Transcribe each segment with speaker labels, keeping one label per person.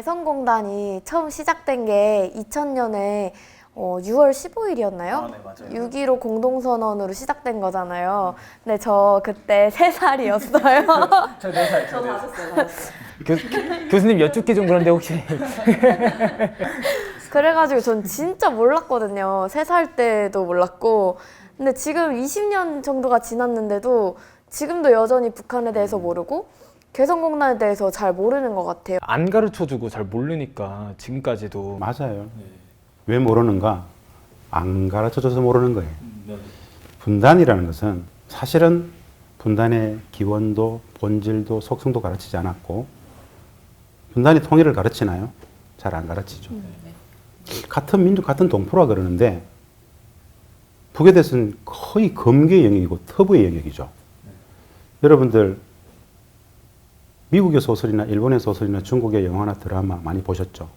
Speaker 1: 개성공단이 처음 시작된 게 2000년에 6월 15일이었나요?
Speaker 2: 아, 네, 맞아요.
Speaker 1: 6.15 공동선언으로 시작된 거잖아요. 근데 저 그때 3살이었어요.
Speaker 2: 저 4살.
Speaker 3: 저 5살.
Speaker 4: 교수님 여쭙기 좀 그런데 혹시
Speaker 1: 그래가지고 전 진짜 몰랐거든요. 3살 때도 몰랐고. 근데 지금 20년 정도가 지났는데도 지금도 여전히 북한에 대해서 모르고 개성공단에 대해서 잘 모르는 것 같아요.
Speaker 4: 안 가르쳐주고 잘 모르니까 지금까지도
Speaker 5: 맞아요.
Speaker 2: 네.
Speaker 5: 왜 모르는가? 안 가르쳐줘서 모르는 거예요.
Speaker 2: 네.
Speaker 5: 분단이라는 것은 사실은 분단의 기원도, 본질도, 속성도 가르치지 않았고 분단이 통일을 가르치나요? 잘 안 가르치죠. 같은 민족, 같은 동포라 그러는데 북에 대해서는 거의 검교의 영역이고 터부의 영역이죠. 여러분들 미국의 소설이나 일본의 소설이나 중국의 영화나 드라마 많이 보셨죠?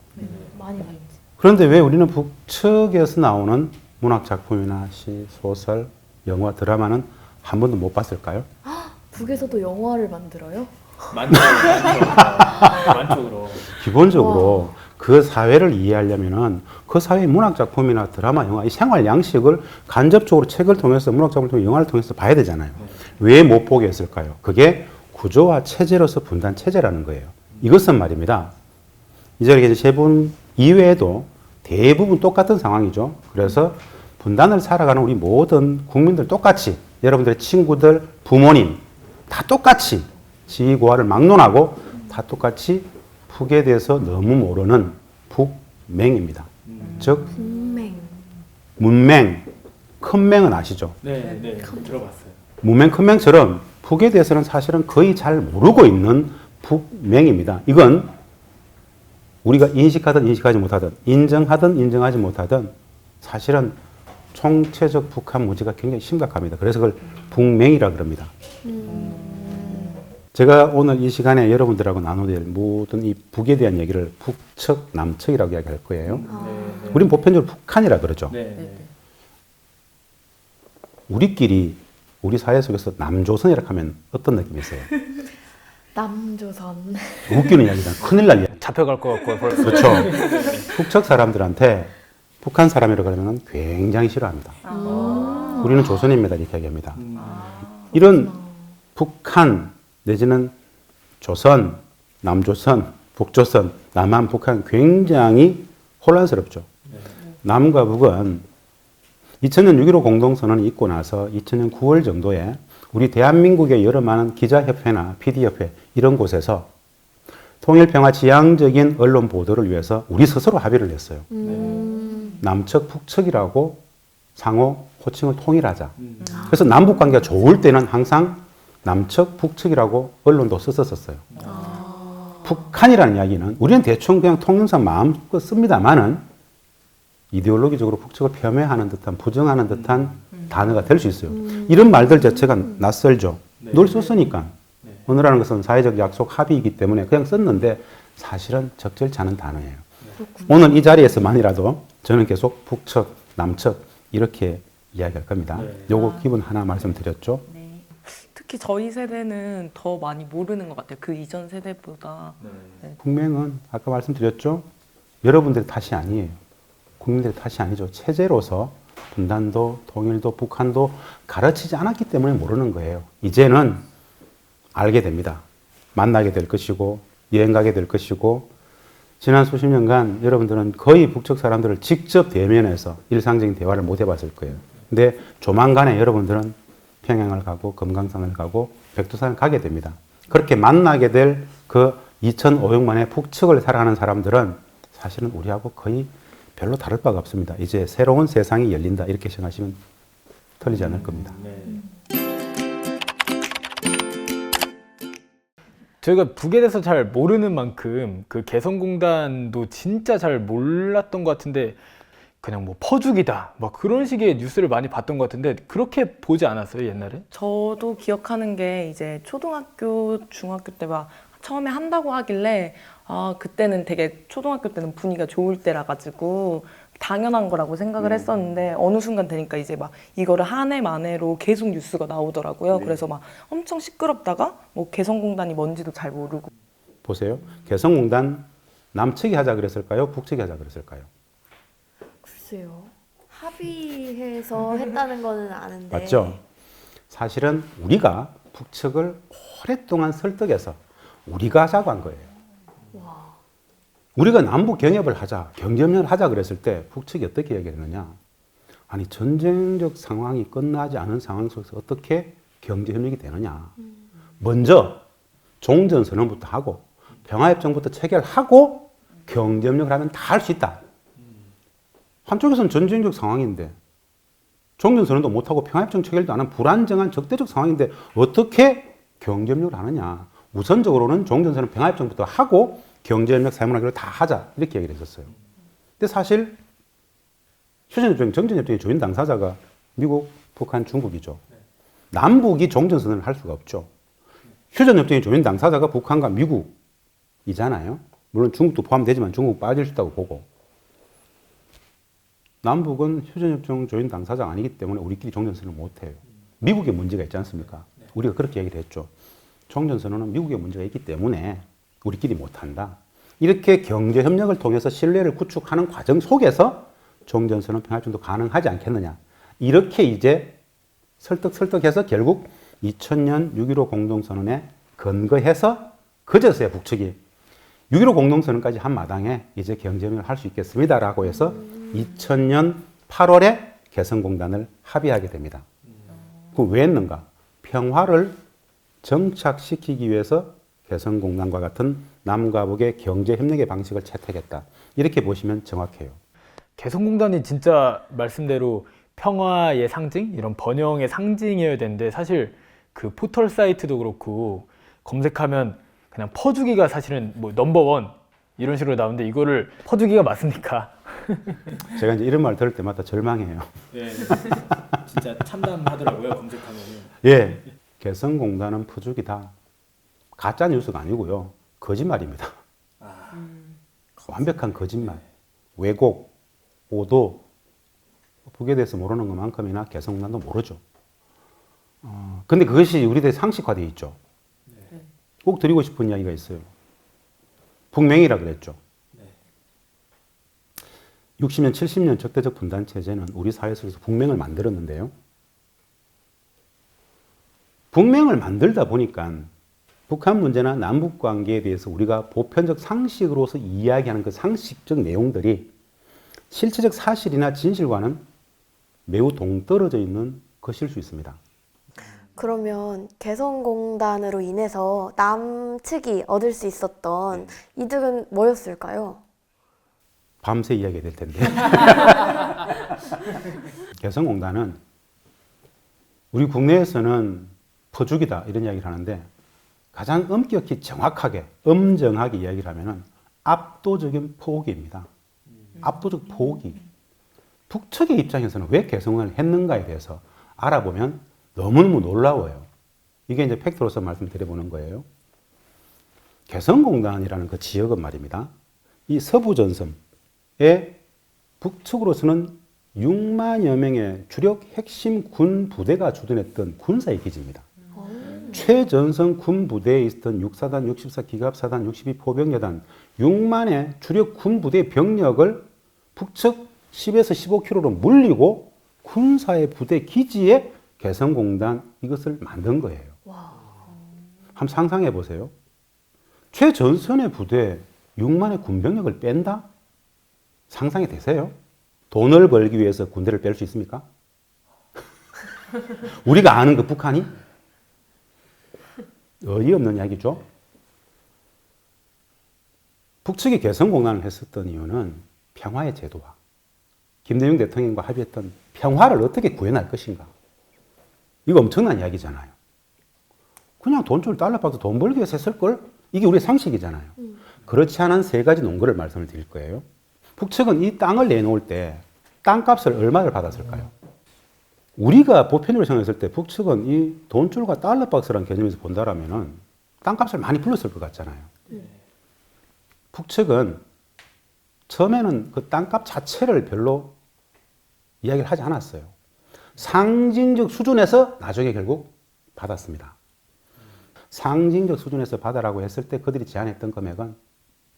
Speaker 3: 많이 많이.
Speaker 5: 그런데 왜 우리는 북측에서 나오는 문학 작품이나 시, 소설, 영화, 드라마는 한 번도 못 봤을까요?
Speaker 3: 북에서도 영화를 만들어요?
Speaker 2: 많죠. 많죠.
Speaker 5: 기본적으로 그 사회를 이해하려면은 그 사회의 문학 작품이나 드라마, 영화, 이 생활 양식을 간접적으로 책을 통해서 문학 작품을 통해서 영화를 통해서 봐야 되잖아요. 왜 못 보게 했을까요? 그게 구조와 체제로서 분단 체제라는 거예요. 이것은 말입니다. 이 자리에 계신 세 분 이외에도 대부분 똑같은 상황이죠. 그래서 분단을 살아가는 우리 모든 국민들 똑같이 여러분들의 친구들, 부모님 다 똑같이 지위고하를 막론하고 다 똑같이 북에 대해서 너무 모르는 북맹입니다. 즉 문맹, 큰 맹은 아시죠?
Speaker 2: 네, 네. 들어봤어요.
Speaker 5: 문맹, 큰 맹처럼 북에 대해서는 사실은 거의 잘 모르고 있는 북맹입니다. 이건 우리가 인식하든 인식하지 못하든 인정하든 인정하지 못하든 사실은 총체적 북한 문제가 굉장히 심각합니다. 그래서 그걸 북맹이라 그럽니다. 제가 오늘 이 시간에 여러분들하고 나눠야 될 모든 이 북에 대한 얘기를 북측, 남측이라고 이야기할 거예요.
Speaker 2: 네.
Speaker 5: 우린 보편적으로 북한이라 그러죠.
Speaker 2: 네.
Speaker 5: 우리끼리 우리 사회 속에서 남조선이라고 하면 어떤 느낌이 있어요?
Speaker 3: 남조선.
Speaker 5: 웃기는 이야기잖아. 큰일 날 이야기.
Speaker 4: 잡혀갈 것 같고 벌써
Speaker 5: 그렇죠. 북측 사람들한테 북한 사람이라고 하면 굉장히 싫어합니다. 우리는 조선입니다. 이렇게 얘기합니다. 이런 북한 내지는 조선, 남조선, 북조선, 남한, 북한 굉장히 혼란스럽죠. 남과 북은 2000년 6.15 공동선언이 있고 나서 2000년 9월 정도에 우리 대한민국의 여러 많은 기자협회나 PD협회 이런 곳에서 통일평화 지향적인 언론 보도를 위해서 우리 스스로 합의를 했어요. 남측, 북측이라고 상호 호칭을 통일하자. 그래서 남북 관계가 좋을 때는 항상 남측, 북측이라고 언론도 썼었어요. 북한이라는 이야기는 우리는 대충 그냥 통념상 마음껏 씁니다만은 이데올로기적으로 북측을 폄훼하는 듯한 부정하는 듯한 단어가 될 수 있어요. 이런 말들 자체가 낯설죠. 늘 썼으니까. 언어라는 것은 사회적 약속 합의이기 때문에 그냥 썼는데 사실은 적절치 않은 단어예요. 오늘 이 자리에서만이라도 저는 계속 북측, 남측 이렇게 이야기할 겁니다. 요거 기본 하나 말씀드렸죠.
Speaker 6: 특히 저희 세대는 더 많이 모르는 것 같아요. 그 이전 세대보다.
Speaker 5: 북맹은 아까 말씀드렸죠. 여러분들의 탓이 아니에요. 국민들의 탓이 아니죠. 체제로서 분단도 통일도 북한도 가르치지 않았기 때문에 모르는 거예요. 이제는 알게 됩니다. 만나게 될 것이고 여행 가게 될 것이고 지난 수십 년간 여러분들은 거의 북측 사람들을 직접 대면해서 일상적인 대화를 못 해봤을 거예요. 근데 조만간에 여러분들은 평양을 가고 금강산을 가고 백두산을 가게 됩니다. 그렇게 만나게 될 그 2,500만 만의 북측을 살아가는 사람들은 사실은 우리하고 거의 별로 다를 바가 없습니다. 이제 새로운 세상이 열린다 이렇게 생각하시면 틀리지 않을 겁니다.
Speaker 4: 저희가 북에 대해서 잘 모르는 만큼 그 개성공단도 진짜 잘 몰랐던 것 같은데 그냥 뭐 퍼주기다 막 그런 식의 뉴스를 많이 봤던 것 같은데 그렇게 보지 않았어요 옛날에?
Speaker 6: 저도 기억하는 게 이제 초등학교, 중학교 때 막 처음에 한다고 하길래 그때는 되게 초등학교 때는 분위기가 좋을 때라 가지고 당연한 거라고 생각을 했었는데 어느 순간 되니까 이제 막 이거를 한 해 만해로 계속 뉴스가 나오더라고요. 그래서 막 엄청 시끄럽다가 뭐 개성공단이 뭔지도 잘 모르고.
Speaker 5: 보세요. 개성공단 남측이 하자 그랬을까요? 북측이 하자 그랬을까요?
Speaker 3: 글쎄요.
Speaker 1: 합의해서 했다는 거는 아는데.
Speaker 5: 맞죠? 사실은 우리가 북측을 오랫동안 설득해서 우리가 하자고 한 거예요. 우리가 남북 경협을 하자, 경제협력을 하자 그랬을 때 북측이 어떻게 얘기했느냐? 아니 전쟁적 상황이 끝나지 않은 상황 속에서 어떻게 경제협력이 되느냐? 먼저 종전선언부터 하고 평화협정부터 체결하고 경제협력을 하면 다 할 수 있다. 한쪽에서는 전쟁적 상황인데 종전선언도 못하고 평화협정 체결도 안 한 불안정한 적대적 상황인데 어떻게 경제협력을 하느냐. 우선적으로는 종전선언 평화협정부터 하고 경제협력 사무하기로 다 하자 이렇게 얘기를 했었어요. 근데 사실 휴전협정, 정전협정의 주요 당사자가 미국, 북한, 중국이죠. 남북이 종전선언을 할 수가 없죠. 휴전협정의 주요 당사자가 북한과 미국이잖아요. 물론 중국도 포함되지만 중국 빠질 수 있다고 보고 남북은 휴전협정 조인 당사자가 아니기 때문에 우리끼리 종전선언을 못해요. 미국의 문제가 있지 않습니까? 우리가 그렇게 얘기를 했죠. 종전선언은 미국의 문제가 있기 때문에 우리끼리 못한다. 이렇게 경제협력을 통해서 신뢰를 구축하는 과정 속에서 종전선언 평화협정도 가능하지 않겠느냐. 이렇게 이제 설득해서 결국 2000년 6.15 공동선언에 근거해서 그제서야 북측이 6.15 공동선언까지 한 마당에 이제 경제협력을 할 수 있겠습니다라고 해서 2000년 8월에 개성공단을 합의하게 됩니다. 그럼 왜 했는가? 평화를 정착시키기 위해서 개성공단과 같은 남과 북의 경제협력의 방식을 채택했다. 이렇게 보시면 정확해요.
Speaker 4: 개성공단이 진짜 말씀대로 평화의 상징, 이런 번영의 상징이어야 되는데 사실 그 포털 사이트도 그렇고 검색하면 그냥 퍼주기가 사실은 뭐 넘버원 이런 식으로 나오는데 이거를 퍼주기가 맞습니까?
Speaker 5: 제가 이제 이런 말 들을 때마다 절망해요.
Speaker 2: 네, 진짜 참담하더라고요. 검색하면은.
Speaker 5: 예, 개성공단은 퍼주기다. 가짜 뉴스가 아니고요. 거짓말입니다. 완벽한 거짓말. 왜곡, 오도. 북에 대해서 모르는 것만큼이나 개성공단도 모르죠. 근데 그것이 우리들의 상식화되어 있죠. 꼭 드리고 싶은 이야기가 있어요. 북맹이라 그랬죠. 60년, 70년 적대적 분단 체제는 우리 사회 속에서 북맹을 만들었는데요. 북맹을 만들다 보니까 북한 문제나 남북 관계에 대해서 우리가 보편적 상식으로서 이야기하는 그 상식적 내용들이 실체적 사실이나 진실과는 매우 동떨어져 있는 것일 수 있습니다.
Speaker 1: 그러면 개성공단으로 인해서 남측이 얻을 수 있었던 이득은 뭐였을까요?
Speaker 5: 밤새 이야기가 될 텐데. 개성공단은 우리 국내에서는 퍼주기다 이런 이야기를 하는데 가장 엄격히 정확하게 엄정하게 이야기를 하면은 압도적인 포기입니다. 압도적 포기. 북측의 입장에서는 왜 개성공단을 했는가에 대해서 알아보면 너무너무 놀라워요. 이게 이제 팩트로서 말씀드려보는 거예요. 개성공단이라는 그 지역은 말입니다. 이 서부전선의 북측으로서는 6만여 명의 주력 핵심 군 부대가 주둔했던 군사의 기지입니다. 최전선 군 부대에 있었던 6사단, 64기갑사단, 62포병여단 6만의 주력 군 부대의 병력을 북측 10에서 15km로 물리고 군사의 부대 기지에 개성공단 이것을 만든 거예요. 한번 상상해 보세요. 최전선의 부대 6만의 군병력을 뺀다? 상상이 되세요? 돈을 벌기 위해서 군대를 뺄 수 있습니까? 우리가 아는 그 북한이? 어이없는 이야기죠. 북측이 개성공단을 했었던 이유는 평화의 제도화. 김대중 대통령과 합의했던 평화를 어떻게 구현할 것인가. 이거 엄청난 이야기잖아요. 그냥 돈줄 달러박스 돈 벌기 위해서 했을걸? 이게 우리의 상식이잖아요. 그렇지 않은 세 가지 논거를 말씀을 드릴 거예요. 북측은 이 땅을 내놓을 때 땅값을 얼마를 받았을까요? 우리가 보편적으로 생각했을 때 북측은 이 돈줄과 달러박스라는 개념에서 본다라면은 땅값을 많이 불렀을 것 같잖아요. 북측은 처음에는 그 땅값 자체를 별로 이야기를 하지 않았어요. 상징적 수준에서 나중에 결국 받았습니다. 상징적 수준에서 받아라고 했을 때 그들이 제안했던 금액은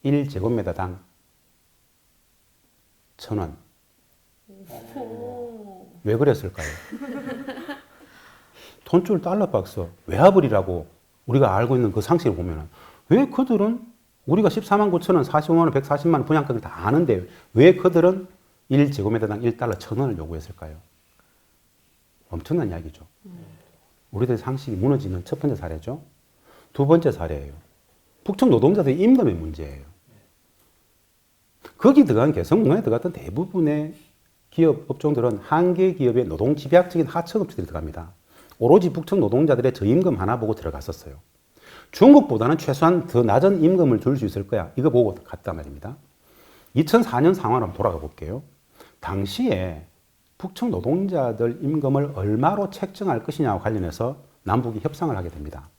Speaker 5: 1제곱미터당 1,000원. 왜 그랬을까요? 돈줄 달러박스 외화벌이라고 우리가 알고 있는 그 상식을 보면 왜 그들은 우리가 14만 9천 원, 45만 원, 140만 원 분양가를 다 아는데 왜 그들은 1제곱미터당 1달러 1,000원을 요구했을까요? 엄청난 이야기죠. 우리들의 상식이 무너지는 첫 번째 사례죠. 두 번째 사례예요. 북청 노동자들의 임금의 문제예요. 거기 들어간 개성공단에 들어갔던 대부분의 기업 업종들은 한계 기업의 노동 집약적인 하청업체들이 들어갑니다. 오로지 북청 노동자들의 저임금 하나 보고 들어갔었어요. 중국보다는 최소한 더 낮은 임금을 줄 수 있을 거야. 이거 보고 갔단 말입니다. 2004년 상황을 한번 돌아가 볼게요. 당시에 북청 노동자들 임금을 얼마로 책정할 것이냐와 관련해서 남북이 협상을 하게 됩니다.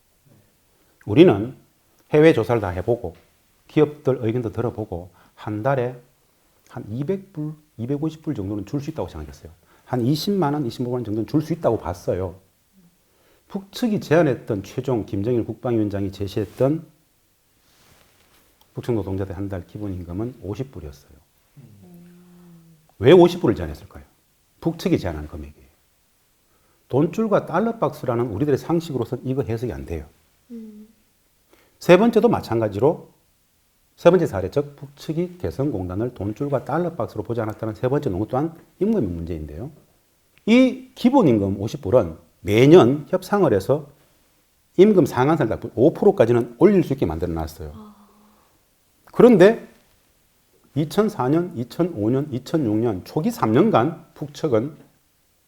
Speaker 5: 우리는 해외 조사를 다 해보고 기업들 의견도 들어보고 한 달에 한 200불, 250불 정도는 줄 수 있다고 생각했어요. 한 20만 원, 25만 원 정도는 줄 수 있다고 봤어요. 북측이 제안했던 최종 김정일 국방위원장이 제시했던 북청 노동자들 한 달 기본임금은 50불이었어요. 왜 50불을 제안했을까요? 북측이 제안한 금액이에요. 돈줄과 달러박스라는 우리들의 상식으로서는 이거 해석이 안 돼요. 세 번째도 마찬가지로 세 번째 사례, 즉 북측이 개성공단을 돈줄과 달러박스로 보지 않았다는 세 번째 논거 또한 임금의 문제인데요. 이 기본임금 50불은 매년 협상을 해서 임금 상한선을 딱 5%까지는 올릴 수 있게 만들어 놨어요. 그런데 2004년, 2005년, 2006년 초기 3년간 북측은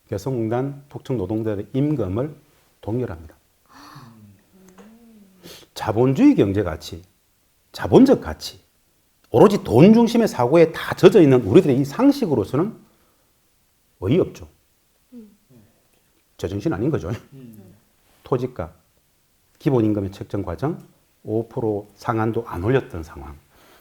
Speaker 5: 개성공단 북측 노동자들의 임금을 동결합니다. 자본주의 경제 가치, 자본적 가치, 오로지 돈 중심의 사고에 다 젖어 있는 우리들의 이 상식으로서는 어이없죠. 제정신 아닌 거죠. 토지가, 기본임금의 책정 과정, 5% 상한도 안 올렸던 상황.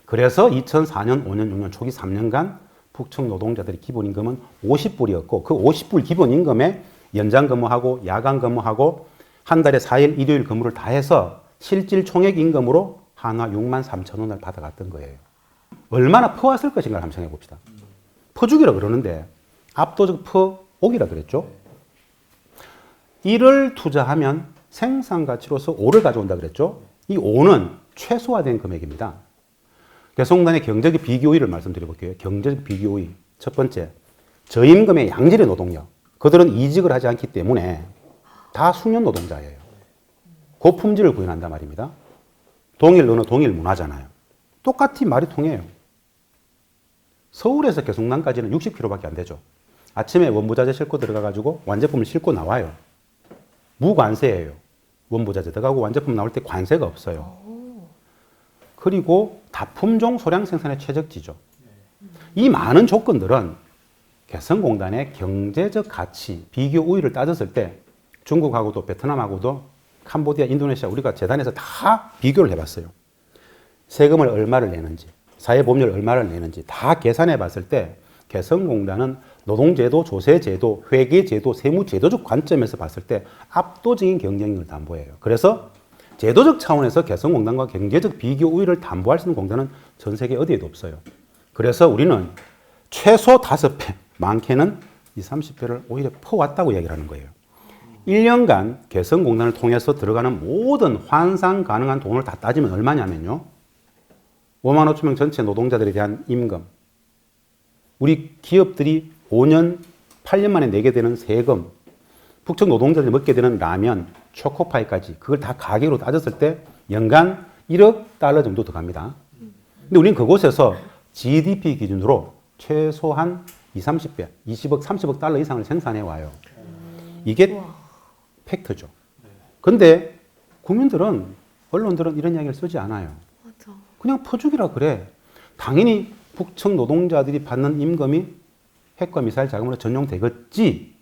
Speaker 5: 그래서 2004년, 5년, 6년 초기 3년간 북측 노동자들의 기본임금은 50불이었고 그 50불 기본임금에 연장 근무하고 야간 근무하고 한 달에 4일 일요일 근무를 다 해서 실질 총액 임금으로 한화 6만 3천 원을 받아갔던 거예요. 얼마나 퍼왔을 것인가를 한번 생각해 봅시다. 퍼주기라 그러는데 압도적 퍼오기라 그랬죠. 1을 투자하면 생산 가치로서 5를 가져온다 그랬죠. 이 5는 최소화된 금액입니다. 개성공단의 경제적 비교의를 말씀드려볼게요. 경제적 비교의. 첫 번째, 저임금의 양질의 노동력. 그들은 이직을 하지 않기 때문에 다 숙련 노동자예요. 고품질을 구현한단 말입니다. 동일 언어, 동일 문화잖아요. 똑같이 말이 통해요. 서울에서 개성공단까지는 60km밖에 안 되죠. 아침에 원부자재 싣고 들어가가지고 완제품을 싣고 나와요. 무관세예요. 원부자재 들어가고 완제품 나올 때 관세가 없어요. 그리고 다품종 소량 생산의 최적지죠. 이 많은 조건들은 개성공단의 경제적 가치, 비교 우위를 따졌을 때 중국하고도 베트남하고도 캄보디아, 인도네시아 우리가 재단에서 다 비교를 해봤어요. 세금을 얼마를 내는지, 사회보험료를 얼마를 내는지 다 계산해 봤을 때 개성공단은 노동제도, 조세제도, 회계제도, 세무제도적 관점에서 봤을 때 압도적인 경쟁력을 담보해요. 그래서 제도적 차원에서 개성공단과 경제적 비교 우위를 담보할 수 있는 공단은 전 세계 어디에도 없어요. 그래서 우리는 최소 5배, 많게는 20, 30배를 오히려 퍼왔다고 얘기를 하는 거예요. 1년간 개성공단을 통해서 들어가는 모든 환상 가능한 돈을 다 따지면 얼마냐면요. 5만 5천 명 전체 노동자들에 대한 임금, 우리 기업들이 5년, 8년 만에 내게 되는 세금, 북측 노동자들이 먹게 되는 라면, 초코파이까지 그걸 다 가격으로 따졌을 때 연간 1억 달러 정도 들어갑니다. 근데 우리는 그곳에서 GDP 기준으로 최소한 20, 30배, 20억, 30억 달러 이상을 생산해 와요. 이게 팩트죠. 근데 국민들은, 언론들은 이런 이야기를 쓰지 않아요.
Speaker 1: 맞아.
Speaker 5: 그냥 퍼주기라 그래. 당연히 북측 노동자들이 받는 임금이 핵과 미사일 자금으로 전용되겠지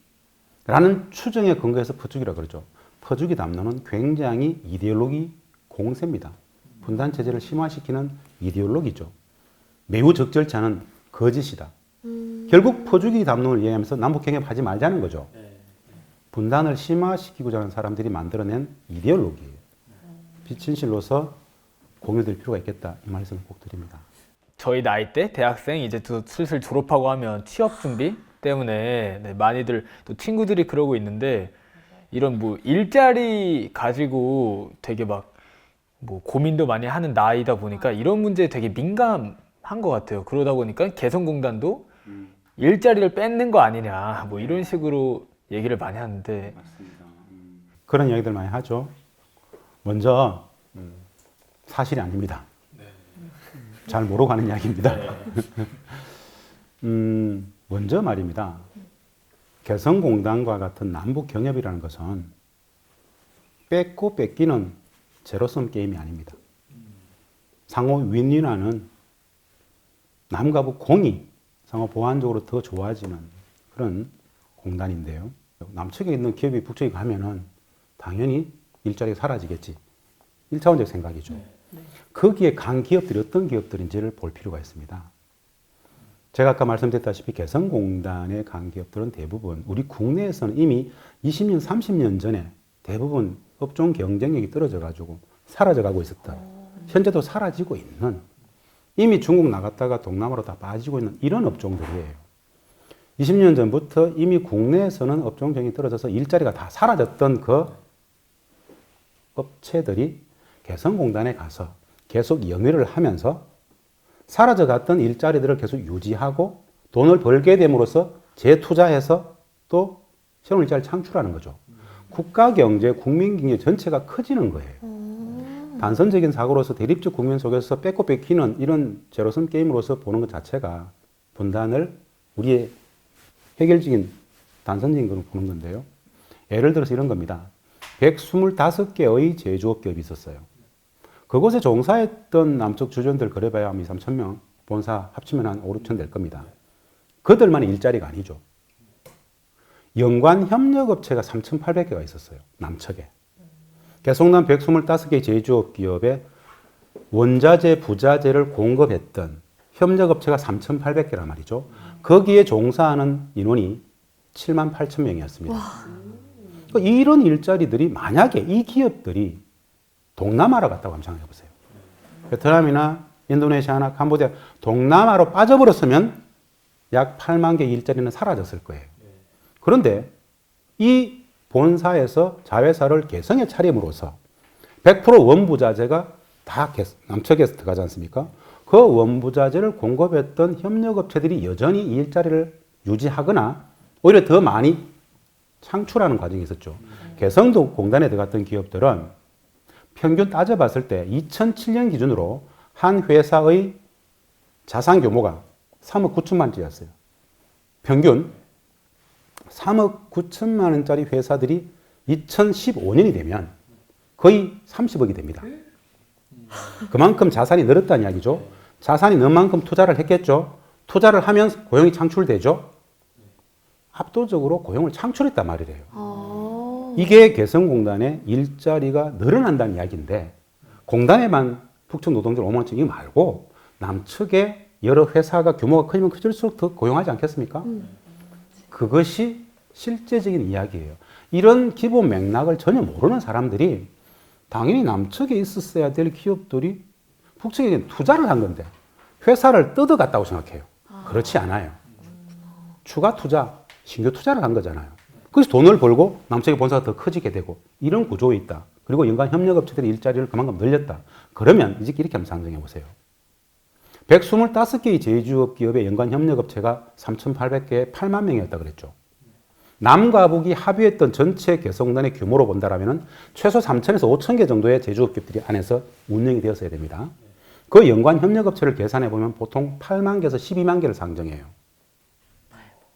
Speaker 5: 라는 추정에 근거해서 퍼주기라 그러죠. 퍼주기 담론은 굉장히 이데올로기 공세입니다. 분단체제를 심화시키는 이데올로기죠. 매우 적절치 않은 거짓이다. 결국 퍼주기 담론을 이해하면서 남북경협하지 말자는 거죠. 분단을 심화시키고자 하는 사람들이 만들어낸 이데올로기예요. 비친실로서 공유될 필요가 있겠다. 이 말씀을 꼭 드립니다.
Speaker 4: 저희 나이 때 대학생 이제 또 슬슬 졸업하고 하면 취업 준비 때문에 네, 많이들 또 친구들이 그러고 있는데 이런 뭐 일자리 가지고 되게 막 뭐 고민도 많이 하는 나이다 보니까 이런 문제에 되게 민감한 것 같아요. 그러다 보니까 개성공단도 일자리를 뺏는 거 아니냐 뭐 이런 식으로 얘기를 많이 하는데
Speaker 5: 그런 이야기들 많이 하죠. 먼저 사실이 아닙니다. 잘 모르고 하는 이야기입니다. 먼저 말입니다. 개성공단과 같은 남북 경협이라는 것은 뺏고 뺏기는 제로섬 게임이 아닙니다. 상호 윈윈하는 남과 북 공이 상호 보완적으로 더 좋아지는 그런 공단인데요. 남측에 있는 기업이 북측에 가면은 당연히 일자리가 사라지겠지. 1차원적 생각이죠. 거기에 간 기업들이 어떤 기업들인지를 볼 필요가 있습니다. 제가 아까 말씀드렸다시피 개성공단의 간 기업들은 대부분 우리 국내에서는 이미 20년, 30년 전에 대부분 업종 경쟁력이 떨어져가지고 사라져가고 있었다. 현재도 사라지고 있는 이미 중국 나갔다가 동남아로 다 빠지고 있는 이런 업종들이에요. 20년 전부터 이미 국내에서는 업종 경쟁이 떨어져서 일자리가 다 사라졌던 그 업체들이 개성공단에 가서 계속 영위를 하면서 사라져갔던 일자리들을 계속 유지하고 돈을 벌게 됨으로써 재투자해서 또 새로운 일자리를 창출하는 거죠. 국가 경제, 국민 경제 전체가 커지는 거예요. 단선적인 사고로서 대립적 국면 속에서 뺏고 뺏기는 이런 제로섬 게임으로서 보는 것 자체가 분단을 우리의 해결적인 단선적인 걸 보는 건데요. 예를 들어서 이런 겁니다. 125개의 제조업 기업이 있었어요. 그곳에 종사했던 남쪽 주전들 그래봐야 한 2, 3천 명, 본사 합치면 한 5, 6천 될 겁니다. 그들만의 일자리가 아니죠. 연관 협력업체가 3,800개가 있었어요. 남측에. 개성난 125개 제조업 기업에 원자재, 부자재를 공급했던 협력업체가 3,800개란 말이죠. 거기에 종사하는 인원이 7만 8천 명이었습니다. 그러니까 이런 일자리들이 만약에 이 기업들이 동남아로 갔다고 한번 생각해 보세요. 베트남이나 인도네시아나 캄보디아, 동남아로 빠져버렸으면 약 8만 개의 일자리는 사라졌을 거예요. 그런데 이 본사에서 자회사를 개성에 차림으로써 100% 원부자재가 다 남측에서 들어가지 않습니까? 그 원부자재를 공급했던 협력업체들이 여전히 이 일자리를 유지하거나 오히려 더 많이 창출하는 과정이 있었죠. 개성도 공단에 들어갔던 기업들은 평균 따져봤을 때 2007년 기준으로 한 회사의 자산 규모가 3억 9천만 원짜리였어요. 평균 3억 9천만 원짜리 회사들이 2015년이 되면 거의 30억이 됩니다. 그만큼 자산이 늘었다는 이야기죠. 자산이 는 만큼 투자를 했겠죠. 투자를 하면 고용이 창출되죠. 압도적으로 고용을 창출했단 말이래요. 이게 개성공단의 일자리가 늘어난다는 이야기인데 공단에만 북측 노동자를 5만 원씩 이거 말고 남측에 여러 회사가 규모가 커지면 커질수록 더 고용하지 않겠습니까? 그것이 실제적인 이야기예요. 이런 기본 맥락을 전혀 모르는 사람들이 당연히 남측에 있었어야 될 기업들이 북측에 투자를 한 건데 회사를 뜯어갔다고 생각해요. 그렇지 않아요. 추가 투자, 신규 투자를 한 거잖아요. 그래서 돈을 벌고 남측의 본사가 더 커지게 되고 이런 구조에 있다. 그리고 연간 협력업체들의 일자리를 그만큼 늘렸다. 그러면 이제 이렇게 한번 상정해 보세요. 125개의 제조업 기업의 연간 협력업체가 3,800개에 8만 명이었다 그랬죠. 남과 북이 합의했던 전체 개성공단의 규모로 본다라면 최소 3,000에서 5,000개 정도의 제조업 기업들이 안에서 운영이 되었어야 됩니다. 그 연관 협력업체를 계산해 보면 보통 8만 개에서 12만 개를 상정해요.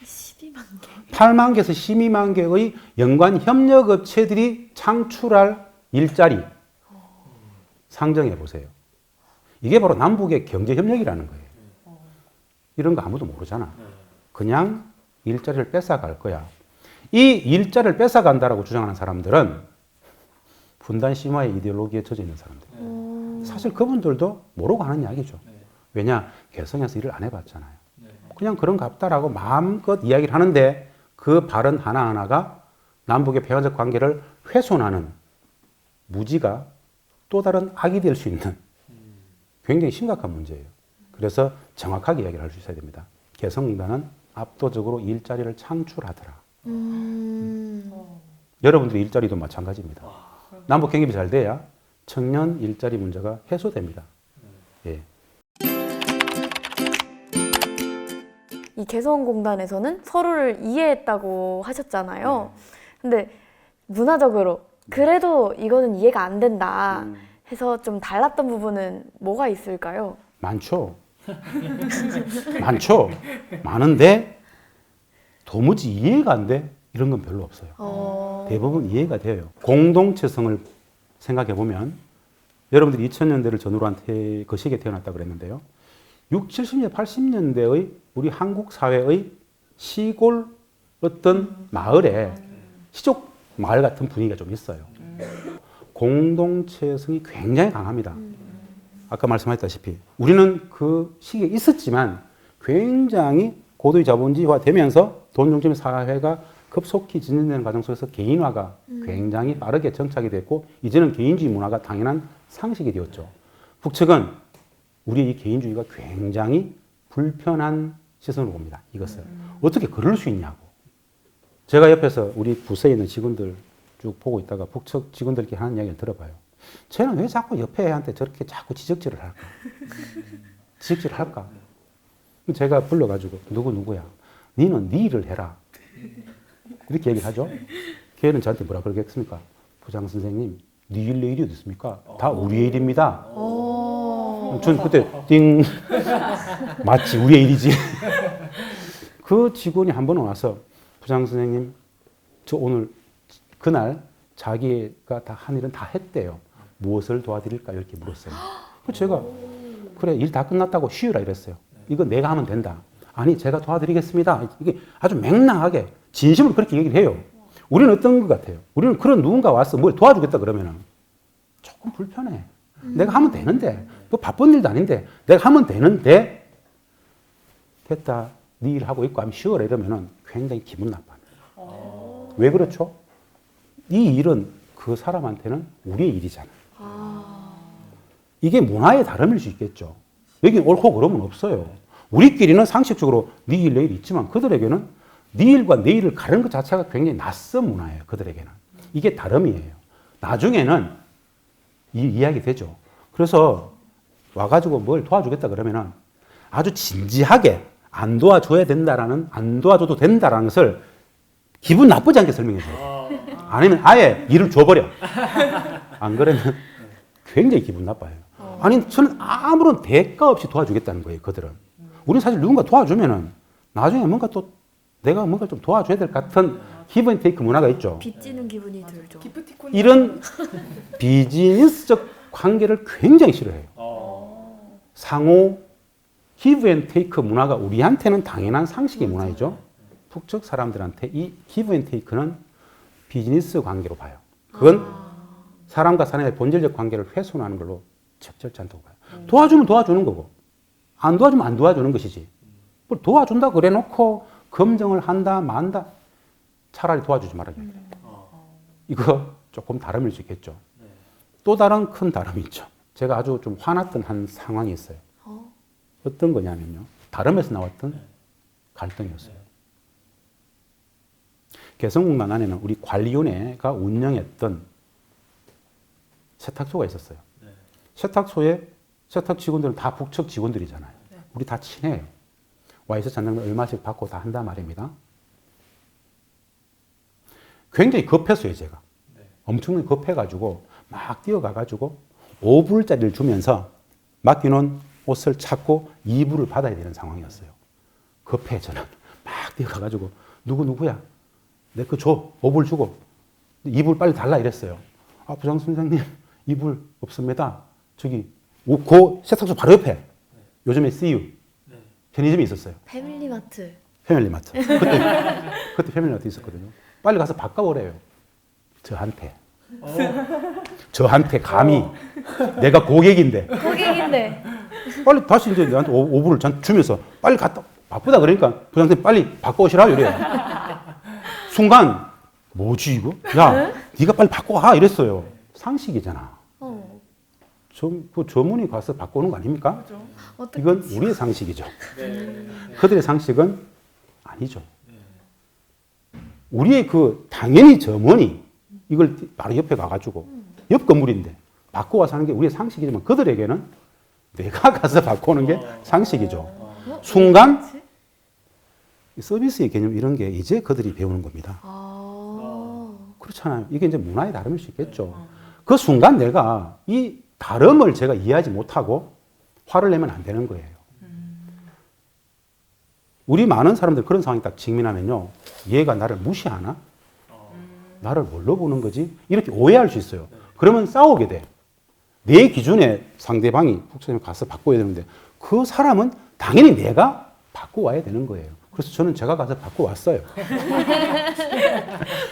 Speaker 3: 12만 개?
Speaker 5: 8만 개에서 12만 개의 연관 협력업체들이 창출할 일자리 상정해 보세요. 이게 바로 남북의 경제협력이라는 거예요. 이런 거 아무도 모르잖아. 그냥 일자리를 뺏어갈 거야. 이 일자리를 뺏어간다라고 주장하는 사람들은 분단 심화의 이데올로기에 젖어 있는 사람들. 사실 그분들도 모르고 하는 이야기죠. 왜냐? 개성에서 일을 안 해봤잖아요. 그냥 그런 갑다라고 마음껏 이야기를 하는데 그 발언 하나하나가 남북의 폐화적 관계를 훼손하는 무지가 또 다른 악이 될 수 있는 굉장히 심각한 문제예요. 그래서 정확하게 이야기를 할 수 있어야 됩니다. 개성공단은 압도적으로 일자리를 창출하더라. 여러분들의 일자리도 마찬가지입니다. 남북 경협이 잘 돼야 청년 일자리 문제가 해소됩니다. 예.
Speaker 1: 이 개성공단에서는 서로를 이해했다고 하셨잖아요. 근데 문화적으로 그래도 이거는 이해가 안 된다 해서 좀 달랐던 부분은 뭐가 있을까요?
Speaker 5: 많죠. 많죠. 많은데 도무지 이해가 안 돼? 이런 건 별로 없어요. 대부분 이해가 돼요. 공동체성을 생각해 보면 여러분들이 2000년대를 전후로 한 그 시기에 태어났다고 그랬는데요. 60, 70년, 80년대의 우리 한국 사회의 시골 어떤 마을에 시족 마을 같은 분위기가 좀 있어요. 공동체성이 굉장히 강합니다. 아까 말씀하셨다시피 우리는 그 시기에 있었지만 굉장히 고도의 자본주의화 되면서 돈 중심 사회가 급속히 진전되는 과정 속에서 개인화가 굉장히 빠르게 정착이 됐고 이제는 개인주의 문화가 당연한 상식이 되었죠. 북측은 우리의 이 개인주의가 굉장히 불편한 시선으로 봅니다. 이것을. 어떻게 그럴 수 있냐고. 제가 옆에서 우리 부서에 있는 직원들 쭉 보고 있다가 북측 직원들께 하는 이야기를 들어봐요. 쟤는 왜 자꾸 옆에 애한테 저렇게 자꾸 지적질을 할까? 지적질을 할까? 제가 불러가지고 누구야? 니는 네 일을 해라. 이렇게 얘기를 하죠. 걔는 저한테 뭐라 그러겠습니까? 부장 선생님, 네 일 내 일이 어디 있습니까? 다 우리의 일입니다. 전 그때 띵 맞지 우리의 일이지. 그 직원이 한 번 와서 부장 선생님, 저 오늘 그날 자기가 다 한 일은 다 했대요. 무엇을 도와드릴까 이렇게 물었어요. 제가 그래 일 다 끝났다고 쉬어라 이랬어요. 이거 내가 하면 된다. 아니 제가 도와드리겠습니다. 이게 아주 맹랑하게 진심으로 그렇게 얘기를 해요. 우리는 어떤 것 같아요? 우리는 그런 누군가 와서 뭘 도와주겠다 그러면은 조금 불편해. 내가 하면 되는데 뭐 바쁜 일도 아닌데 내가 하면 되는데 됐다. 네 일 하고 있고 하면 쉬어라 이러면은 굉장히 기분 나빠요. 왜 그렇죠? 이 일은 그 사람한테는 우리의 일이잖아요. 이게 문화의 다름일 수 있겠죠. 여기 옳고 그름은 없어요. 우리끼리는 상식적으로 네 일, 내 일 있지만 그들에게는 네 일과 내 일을 가르는 것 자체가 굉장히 낯선 문화예요. 그들에게는. 이게 다름이에요. 나중에는 이야기 되죠. 그래서 와가지고 뭘 도와주겠다 그러면은 아주 진지하게 안 도와줘야 된다라는, 안 도와줘도 된다라는 것을 기분 나쁘지 않게 설명해줘요. 아니면 아예 일을 줘버려. 안 그러면 굉장히 기분 나빠요. 아니, 저는 아무런 대가 없이 도와주겠다는 거예요, 그들은. 우리는 사실 누군가 도와주면은 나중에 뭔가 또 내가 뭔가 좀 도와줘야 될 것 같은 기브 앤 테이크 문화가 있죠.
Speaker 3: 빚지는 기분이 들죠.
Speaker 5: 이런 비즈니스적 관계를 굉장히 싫어해요. 상호 기브 앤 테이크 문화가 우리한테는 당연한 상식의 문화이죠. 북측 사람들한테 이 기브 앤 테이크는 비즈니스 관계로 봐요. 그건 사람과 사람의 본질적 관계를 훼손하는 걸로 적절치 않다고 봐요. 도와주면 도와주는 거고 안 도와주면 안 도와주는 것이지. 뭘 도와준다 그래 놓고 검증을 한다 만다 차라리 도와주지 말아야 돼요. 이거 조금 다름일 수 있겠죠. 또 다른 큰 다름이 있죠. 제가 아주 좀 화났던 한 상황이 있어요. 어떤 거냐면요. 다름에서 나왔던 갈등이었어요. 개성공단 안에는 우리 관리위원회가 운영했던 세탁소가 있었어요. 세탁소에 세탁 직원들은 다 북측 직원들이잖아요. 우리 다 친해요. 와이셔츠 한 장면 얼마씩 받고 다 한단 말입니다. 굉장히 급했어요, 제가. 엄청나게 급해가지고 막 뛰어가가지고 5불짜리를 주면서 맡겨놓은 옷을 찾고 2불을 받아야 되는 상황이었어요. 급해, 저는. 막 뛰어가가지고 누구야? 내 거 줘. 5불 주고 2불 빨리 달라 이랬어요. 아, 부장 선생님 2불 없습니다. 저기 그 세탁소 바로 옆에 요즘에 CU 편의점이 있었어요.
Speaker 3: 패밀리마트.
Speaker 5: 패밀리마트. 그때 패밀리마트 있었거든요. 빨리 가서 바꿔오래요. 저한테. 저한테 감히 내가 고객인데.
Speaker 3: 고객인데.
Speaker 5: 빨리 다시 이제 나한테 5불을 주면서 빨리 갔다. 바쁘다 그러니까 부장님 빨리 바꿔오시라 이래요. 순간 뭐지 이거? 야, 네가 빨리 바꿔와 이랬어요. 상식이잖아. 그 전문의 가서 바꾸는 거 아닙니까?
Speaker 3: 어떻게
Speaker 5: 이건 우리의 상식이죠.
Speaker 2: 네.
Speaker 5: 그들의 상식은 아니죠. 우리의 당연히 점원이 이걸 바로 옆에 가가지고 옆 건물인데 바꿔와서 하는 게 우리의 상식이지만 그들에게는 내가 가서 바꾸는 게 상식이죠. 순간 서비스의 개념 이런 게 이제 그들이 배우는 겁니다. 그렇잖아요. 이게 이제 문화의 다름일 수 있겠죠. 그 순간 내가 이 다름을 제가 이해하지 못하고 화를 내면 안 되는 거예요. 우리 많은 사람들 그런 상황이 딱 직면하면요. 얘가 나를 무시하나? 나를 뭘로 보는 거지? 이렇게 오해할 수 있어요. 그러면 싸우게 돼. 내 기준에 상대방이 북선생님 가서 바꿔야 되는데 그 사람은 당연히 내가 바꿔와야 되는 거예요. 그래서 저는 제가 가서 바꿔왔어요.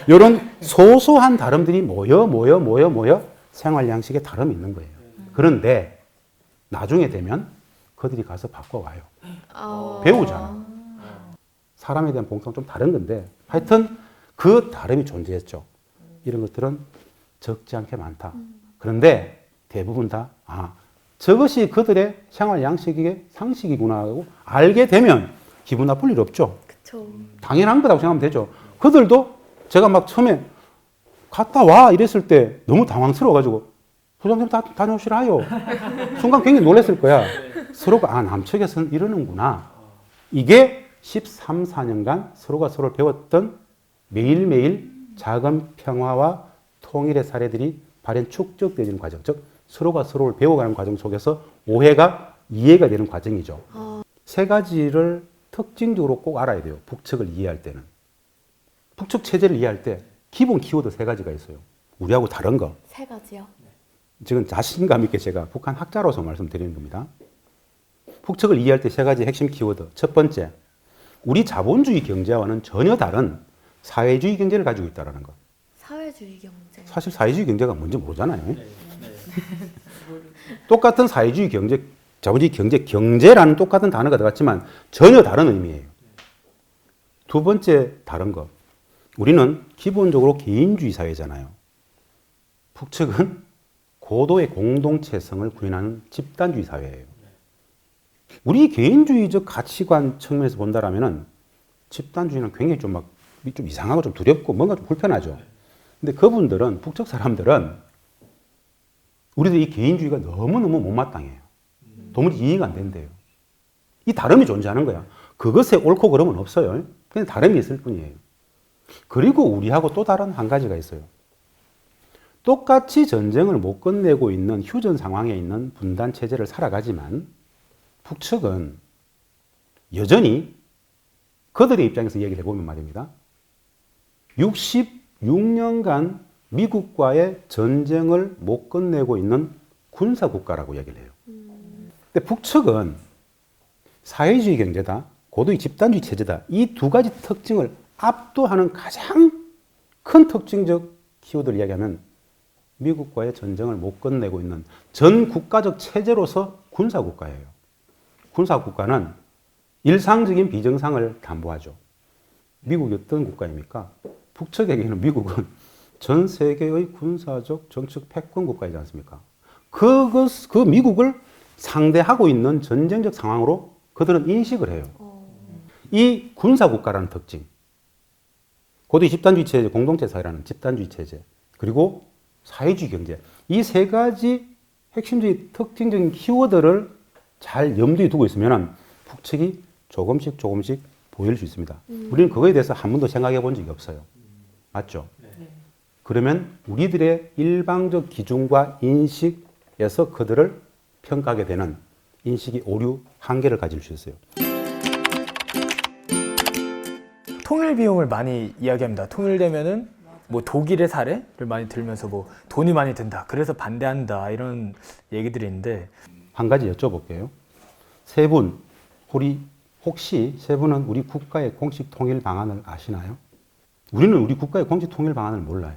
Speaker 5: 이런 소소한 다름들이 모여 생활 양식에 다름이 있는 거예요. 그런데 나중에 되면 그들이 가서 바꿔와요. 배우잖아. 사람에 대한 봉사는 좀 다른 건데 하여튼 그 다름이 존재했죠. 이런 것들은 적지 않게 많다. 그런데 대부분 다 저것이 그들의 생활 양식의 상식이구나 하고 알게 되면 기분 나쁠 일 없죠.
Speaker 3: 그쵸.
Speaker 5: 당연한 거라고 생각하면 되죠. 그들도 제가 막 처음에 갔다 와 이랬을 때 너무 당황스러워가지고 소장님 다녀오시라요. 순간 굉장히 놀랐을 거야. 서로가 남측에서는 이러는구나. 이게 13, 14년간 서로가 서로를 배웠던 매일매일 작은 평화와 통일의 사례들이 발현 축적되는 과정, 즉 서로가 서로를 배워가는 과정 속에서 오해가 이해가 되는 과정이죠. 세 가지를 특징적으로 꼭 알아야 돼요. 북측을 이해할 때는. 북측 체제를 이해할 때 기본 키워드 세 가지가 있어요. 우리하고 다른 거.
Speaker 3: 세 가지요.
Speaker 5: 지금 자신감 있게 제가 북한 학자로서 말씀드리는 겁니다. 북측을 이해할 때 세 가지 핵심 키워드. 첫 번째, 우리 자본주의 경제와는 전혀 다른 사회주의 경제를 가지고 있다는 것.
Speaker 3: 사회주의 경제.
Speaker 5: 사실 사회주의 경제가 뭔지 모르잖아요. 똑같은 사회주의 경제, 자본주의 경제, 경제라는 똑같은 단어가 들어갔지만 전혀 다른 의미예요. 두 번째 다른 것. 우리는 기본적으로 개인주의 사회잖아요. 북측은 고도의 공동체성을 구현하는 집단주의 사회예요. 우리 개인주의적 가치관 측면에서 본다라면은 집단주의는 굉장히 좀 이상하고 좀 두렵고 뭔가 좀 불편하죠. 근데 그분들은, 북측 사람들은 우리들 이 개인주의가 너무너무 못마땅해요. 도무지 이해가 안 된대요. 이 다름이 존재하는 거야. 그것에 옳고 그름은 없어요. 그냥 다름이 있을 뿐이에요. 그리고 우리하고 또 다른 한 가지가 있어요. 똑같이 전쟁을 못 끝내고 있는 휴전 상황에 있는 분단 체제를 살아가지만 북측은 여전히 그들의 입장에서 얘기를 해보면 말입니다. 66년간 미국과의 전쟁을 못 끝내고 있는 군사국가라고 얘기를 해요. 근데 북측은 사회주의 경제다, 고도의 집단주의 체제다. 이 두 가지 특징을 압도하는 가장 큰 특징적 키워드를 이야기하면 미국과의 전쟁을 못 끝내고 있는 전 국가적 체제로서 군사국가예요. 군사국가는 일상적인 비정상을 담보하죠. 미국이 어떤 국가입니까? 북측에게는 미국은 전 세계의 군사적 정책 패권 국가이지 않습니까? 그 미국을 상대하고 있는 전쟁적 상황으로 그들은 인식을 해요. 이 군사국가라는 특징, 고도의 집단주의 체제, 공동체 사회라는 집단주의 체제, 그리고 사회주의 경제, 이 세 가지 핵심적인 특징적인 키워드를 잘 염두에 두고 있으면 북측이 조금씩 보일 수 있습니다. 우리는 그거에 대해서 한 번도 생각해 본 적이 없어요. 맞죠? 그러면 우리들의 일방적 기준과 인식에서 그들을 평가하게 되는 인식이 오류, 한계를 가질 수 있어요.
Speaker 4: 통일 비용을 많이 이야기합니다. 통일되면은 뭐 독일의 사례를 많이 들면서 뭐 돈이 많이 든다. 그래서 반대한다. 이런 얘기들이 있는데
Speaker 5: 한 가지 여쭤볼게요. 세 분, 혹시 세 분은 우리 국가의 공식 통일 방안을 아시나요? 우리는 우리 국가의 공식 통일 방안을 몰라요.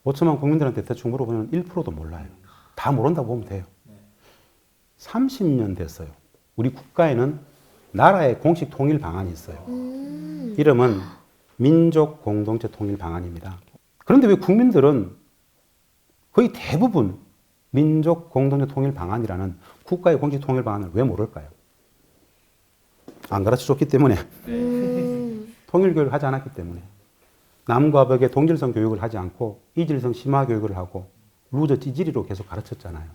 Speaker 5: 5천만 국민들한테 대충 물어보면 1%도 몰라요. 다 모른다고 보면 돼요. 30년 됐어요. 우리 국가에는 나라의 공식 통일 방안이 있어요. 이름은 민족 공동체 통일 방안입니다. 그런데 왜 국민들은 거의 대부분 민족 공동체 통일 방안이라는 국가의 공식 통일 방안을 왜 모를까요? 안 가르쳐 줬기 때문에. 통일 교육을 하지 않았기 때문에. 남과 북의 동질성 교육을 하지 않고 이질성 심화 교육을 하고 루저 찌질이로 계속 가르쳤잖아요.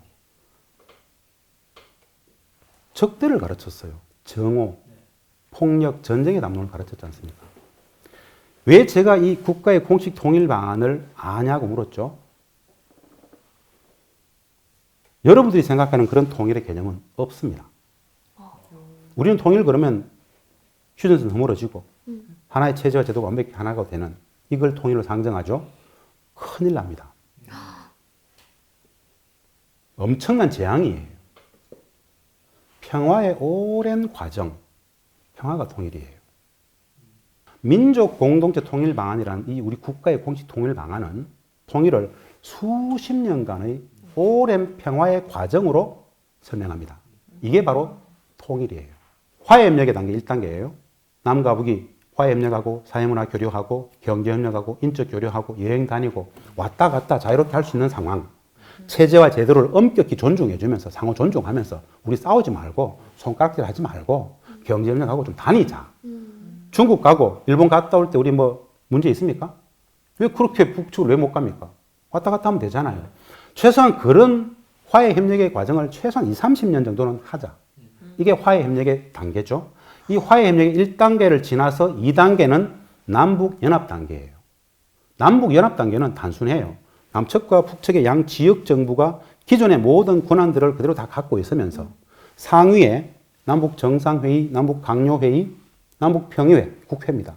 Speaker 5: 적대를 가르쳤어요. 정오, 폭력, 전쟁의 담론을 가르쳤지 않습니까? 왜 제가 이 국가의 공식 통일 방안을 아냐고 물었죠? 여러분들이 생각하는 그런 통일의 개념은 없습니다. 우리는 통일 그러면 휴전선 허물어지고 하나의 체제와 제도가 완벽히 하나가 되는 이걸 통일로 상정하죠. 큰일 납니다. 엄청난 재앙이에요. 평화의 오랜 과정, 평화가 통일이에요. 민족 공동체 통일 방안이라는 이 우리 국가의 공식 통일 방안은 통일을 수십 년간의 오랜 평화의 과정으로 설명합니다. 이게 바로 통일이에요. 화해협력의 단계 1단계예요. 남과 북이 화해협력하고 사회문화 교류하고 경제협력하고 인적 교류하고 여행 다니고 왔다 갔다 자유롭게 할 수 있는 상황. 체제와 제도를 엄격히 존중해주면서 상호 존중하면서 우리 싸우지 말고 손가락질 하지 말고 경제협력하고 좀 다니자. 중국 가고 일본 갔다 올 때 우리 뭐 문제 있습니까? 왜 그렇게 북측을 왜 못 갑니까? 왔다 갔다 하면 되잖아요. 최소한 그런 화해협력의 과정을 최소한 20, 30년 정도는 하자. 이게 화해협력의 단계죠. 이 화해협력의 1단계를 지나서 2단계는 남북연합단계예요. 남북연합단계는 단순해요. 남측과 북측의 양 지역 정부가 기존의 모든 권한들을 그대로 다 갖고 있으면서 상위에 남북정상회의, 남북강요회의, 남북평의회, 국회입니다.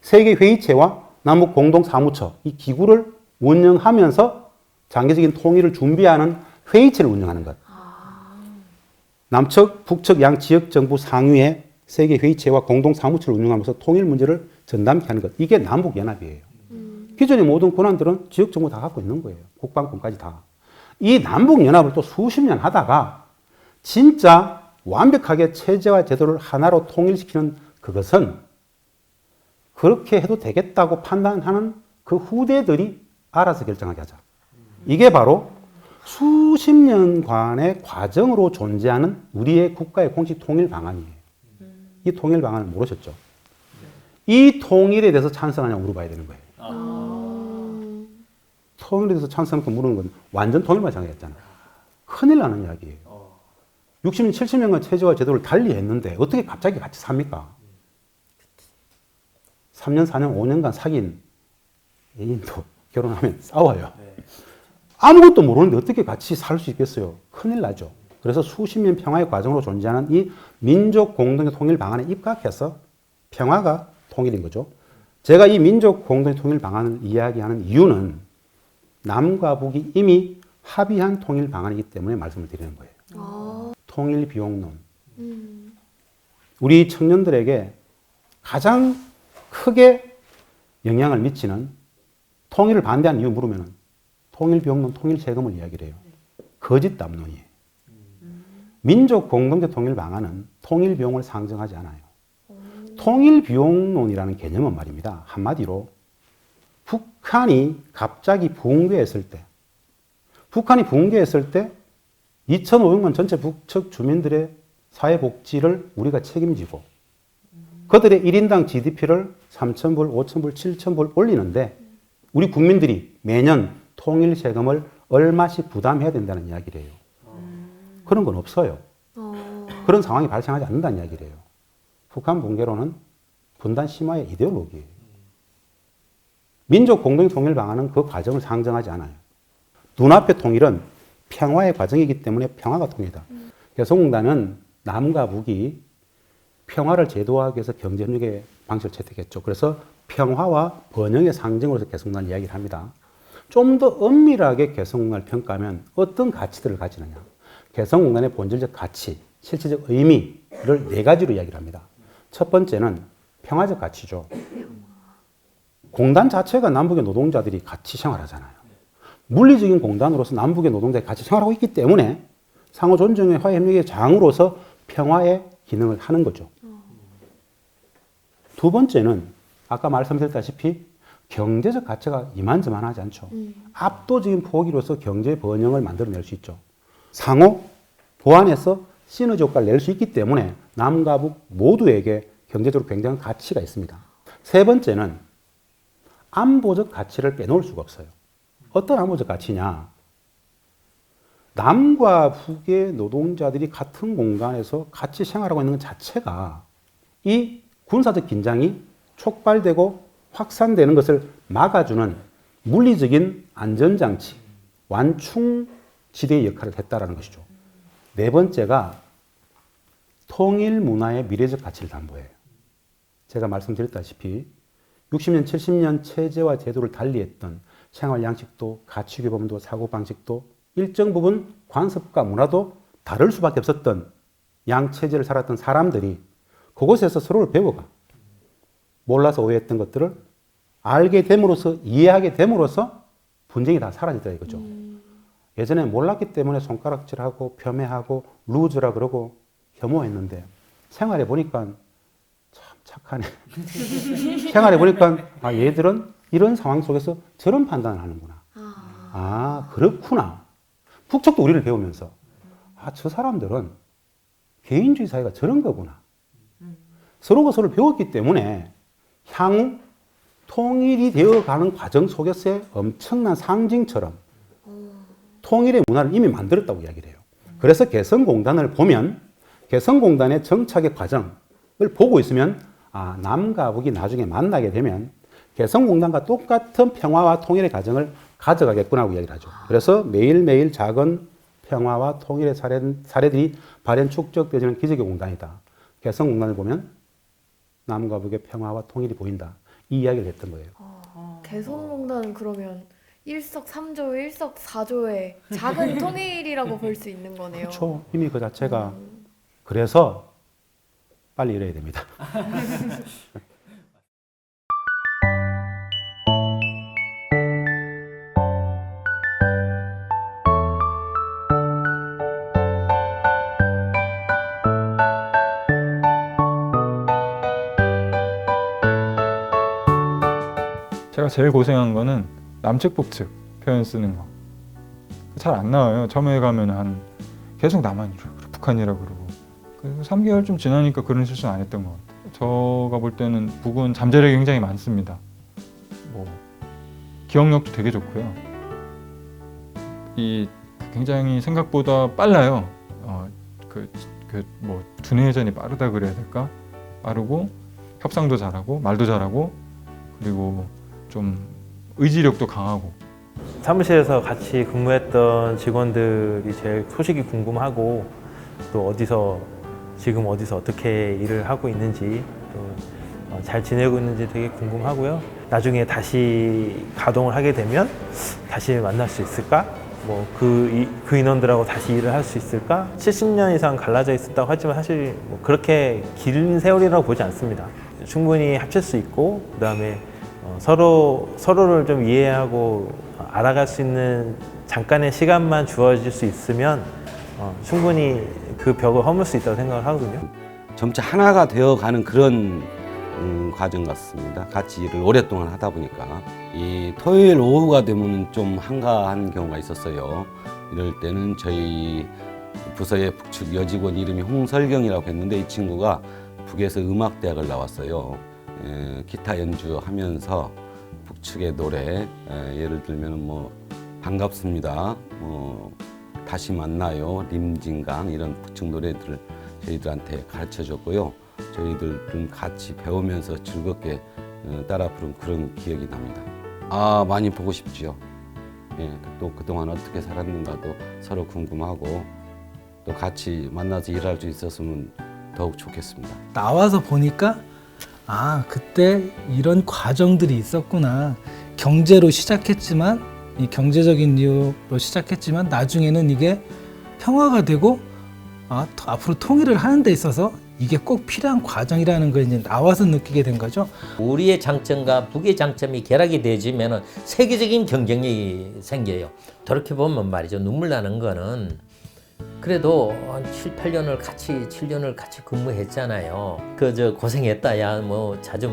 Speaker 5: 세계회의체와 남북공동사무처, 이 기구를 운영하면서 장기적인 통일을 준비하는 회의체를 운영하는 것. 남측, 북측 양 지역정부 상위에 세계회의체와 공동사무처를 운영하면서 통일 문제를 전담케 하는 것. 이게 남북연합이에요. 기존의 모든 권한들은 지역정부 다 갖고 있는 거예요. 국방권까지 다. 이 남북연합을 또 수십 년 하다가 진짜 완벽하게 체제와 제도를 하나로 통일시키는 그것은 그렇게 해도 되겠다고 판단하는 그 후대들이 알아서 결정하게 하자. 이게 바로 수십 년간의 과정으로 존재하는 우리의 국가의 공식 통일 방안이에요. 이 통일 방안을 모르셨죠? 이 통일에 대해서 찬성하냐고 물어봐야 되는 거예요. 통일에 대해서 찬성하냐고 물은 건 완전 통일만 생각했잖아요. 큰일 나는 이야기예요. 60년, 70년간 체제와 제도를 달리 했는데 어떻게 갑자기 같이 삽니까? 3년, 4년, 5년간 사귄 애인도 결혼하면 싸워요. 아무것도 모르는데 어떻게 같이 살 수 있겠어요? 큰일 나죠. 그래서 수십 년 평화의 과정으로 존재하는 이 민족 공동체 통일 방안에 입각해서 평화가 통일인 거죠. 제가 이 민족 공동체 통일 방안을 이야기하는 이유는 남과 북이 이미 합의한 통일 방안이기 때문에 말씀을 드리는 거예요. 통일 비용론. 우리 청년들에게 가장 크게 영향을 미치는 통일을 반대하는 이유 물으면 통일 비용론, 통일 세금을 이야기를 해요. 거짓 담론이에요. 민족 공동체 통일 방안은 통일 비용을 상정하지 않아요. 통일 비용론이라는 개념은 말입니다. 한마디로 북한이 갑자기 붕괴했을 때, 2,500만 전체 북측 주민들의 사회복지를 우리가 책임지고 그들의 1인당 GDP를 3,000불, 5,000불, 7,000불 올리는데 우리 국민들이 매년 통일 세금을 얼마씩 부담해야 된다는 이야기를 해요. 그런 건 없어요. 그런 상황이 발생하지 않는다는 이야기를 해요. 북한 붕괴론은 분단 심화의 이데올로기예요. 민족 공동 통일 방안은 그 과정을 상정하지 않아요. 눈앞의 통일은 평화의 과정이기 때문에 평화가 통일이다. 개성공단은 남과 북이 평화를 제도화하기 위해서 경제협력의 방식을 채택했죠. 그래서 평화와 번영의 상징으로서 개성공단을 이야기를 합니다. 좀 더 엄밀하게 개성공단을 평가하면 어떤 가치들을 가지느냐. 개성공단의 본질적 가치, 실질적 의미를 네 가지로 이야기를 합니다. 첫 번째는 평화적 가치죠. 공단 자체가 남북의 노동자들이 같이 생활하잖아요. 물리적인 공단으로서 남북의 노동자들이 같이 생활하고 있기 때문에 상호 존중의 화해협력의 장으로서 평화의 기능을 하는 거죠. 두 번째는 아까 말씀드렸다시피 경제적 가치가 이만저만하지 않죠. 압도적인 포기로서 경제 번영을 만들어낼 수 있죠. 상호 보완해서 시너지 효과를 낼 수 있기 때문에 남과 북 모두에게 경제적으로 굉장한 가치가 있습니다. 세 번째는 안보적 가치를 빼놓을 수가 없어요. 어떤 안보적 가치냐? 남과 북의 노동자들이 같은 공간에서 같이 생활하고 있는 것 자체가 이 군사적 긴장이 촉발되고 확산되는 것을 막아주는 물리적인 안전장치, 완충지대의 역할을 했다라는 것이죠. 네 번째가 통일 문화의 미래적 가치를 담보해요. 제가 말씀드렸다시피 60년, 70년 체제와 제도를 달리했던 생활 양식도 가치 규범도 사고방식도 일정 부분 관습과 문화도 다를 수밖에 없었던 양 체제를 살았던 사람들이 그곳에서 서로를 배워가 몰라서 오해했던 것들을 알게 됨으로써 이해하게 됨으로써 분쟁이 다 사라졌다 이거죠. 예전에 몰랐기 때문에 손가락질하고 폄훼하고 루즈라 그러고 혐오했는데 생활해 보니까 참 착하네. 생활해 보니까 아, 얘들은 이런 상황 속에서 저런 판단을 하는구나. 아, 그렇구나. 북측도 우리를 배우면서 아, 저 사람들은 개인주의 사회가 저런 거구나. 서로가 서로를 배웠기 때문에 향후 통일이 되어가는 과정 속에서의 엄청난 상징처럼 통일의 문화를 이미 만들었다고 이야기를 해요. 그래서 개성공단을 보면 개성공단의 정착의 과정을 보고 있으면 아, 남과 북이 나중에 만나게 되면 개성공단과 똑같은 평화와 통일의 과정을 가져가겠구나 하고 이야기를 하죠. 그래서 매일매일 작은 평화와 통일의 사례들이 발현 축적되어지는 기적의 공단이다. 개성공단을 보면 남과 북의 평화와 통일이 보인다. 이 이야기를 했던 거예요.
Speaker 1: 개성공단은 그러면 일석삼조, 일석사조의 작은 통일이라고 볼 수 있는 거네요.
Speaker 5: 그렇죠. 이미 그 자체가 그래서 빨리 이래야 됩니다.
Speaker 7: 제가 제일 고생한 거는 남측 북측 표현 쓰는 거 잘 안 나와요. 처음에 가면 계속 남한이라고 그러고 북한이라고 그러고 그래서 3개월 좀 지나니까 그런 실수는 안 했던 것 같아요. 제가 볼 때는 북은 잠재력이 굉장히 많습니다. 뭐 기억력도 되게 좋고요. 이 굉장히 생각보다 빨라요. 뭐 두뇌 회전이 빠르다 그래야 될까? 빠르고 협상도 잘하고 말도 잘하고 그리고 좀 의지력도 강하고.
Speaker 8: 사무실에서 같이 근무했던 직원들이 제일 소식이 궁금하고 또 지금 어디서 어떻게 일을 하고 있는지 또 잘 지내고 있는지 되게 궁금하고요. 나중에 다시 가동을 하게 되면 다시 만날 수 있을까? 뭐 그 인원들하고 다시 일을 할 수 있을까? 70년 이상 갈라져 있었다고 하지만 사실 뭐 그렇게 긴 세월이라고 보지 않습니다. 충분히 합칠 수 있고 그다음에 서로를 좀 이해하고 알아갈 수 있는 잠깐의 시간만 주어질 수 있으면 충분히 그 벽을 허물 수 있다고 생각을 하거든요.
Speaker 9: 점차 하나가 되어가는 그런 과정 같습니다. 같이 일을 오랫동안 하다 보니까 이 토요일 오후가 되면 좀 한가한 경우가 있었어요. 이럴 때는 저희 부서의 북측 여직원 이름이 홍설경이라고 했는데 이 친구가 북에서 음악대학을 나왔어요. 기타 연주하면서 북측의 노래, 예를 들면 뭐 반갑습니다, 다시 만나요, 림진강 이런 북측 노래들을 저희들한테 가르쳐 줬고요. 저희들은 같이 배우면서 즐겁게 따라 부른 그런 기억이 납니다. 아, 많이 보고 싶지요. 예, 또 그동안 어떻게 살았는가도 서로 궁금하고 또 같이 만나서 일할 수 있었으면 더욱 좋겠습니다.
Speaker 10: 나와서 보니까 아, 그때 이런 과정들이 있었구나. 경제로 시작했지만 이 경제적인 이유로 시작했지만 나중에는 이게 평화가 되고 앞으로 통일을 하는 데 있어서 이게 꼭 필요한 과정이라는 걸 이제 나와서 느끼게 된 거죠.
Speaker 11: 우리의 장점과 북의 장점이 결합이 되어지면 세계적인 경쟁력이 생겨요. 그렇게 보면 말이죠. 눈물 나는 거는 그래도 한 7, 8년을 같이 7년을 같이 근무했잖아요. 그 고생했다. 야, 뭐 자주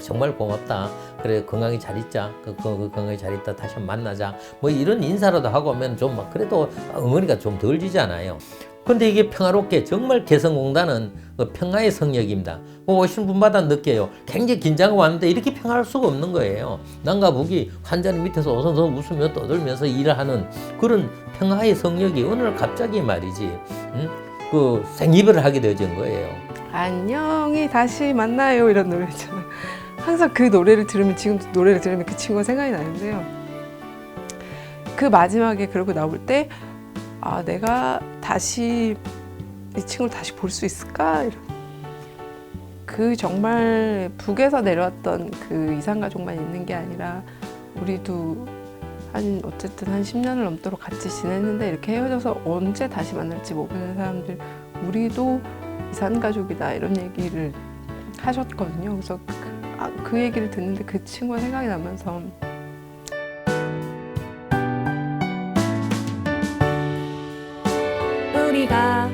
Speaker 11: 정말 고맙다. 그래 건강히 잘 있자. 건강히 잘 있다. 다시 한번 만나자. 뭐 이런 인사라도 하고 오면 좀 막 그래도 어머니가 좀 덜 지잖아요. 근데 이게 평화롭게 정말 개성공단은 그 평화의 성역입니다. 오시는 분마다 느껴요. 굉장히 긴장하고 왔는데 이렇게 평화할 수가 없는 거예요. 남과 북이 환자님 밑에서 오선서 웃으며 떠들면서 일을 하는 그런 평화의 성역이 어느 날 갑자기 말이지 그 생이별을 하게 되어진 거예요.
Speaker 12: 안녕히 다시 만나요 이런 노래 있잖아요. 항상 그 노래를 들으면 지금도 노래를 들으면 그 친구가 생각이 나는데요. 그 마지막에 그러고 나올 때 아, 내가 다시 이 친구를 다시 볼 수 있을까? 그 정말 북에서 내려왔던 그 이산가족만 있는 게 아니라 우리도 어쨌든 한 10년을 넘도록 같이 지냈는데 이렇게 헤어져서 언제 다시 만날지 모르는 사람들 우리도 이산가족이다 이런 얘기를 하셨거든요. 그래서 그 얘기를 듣는데 그 친구가 생각이 나면서
Speaker 3: 우리가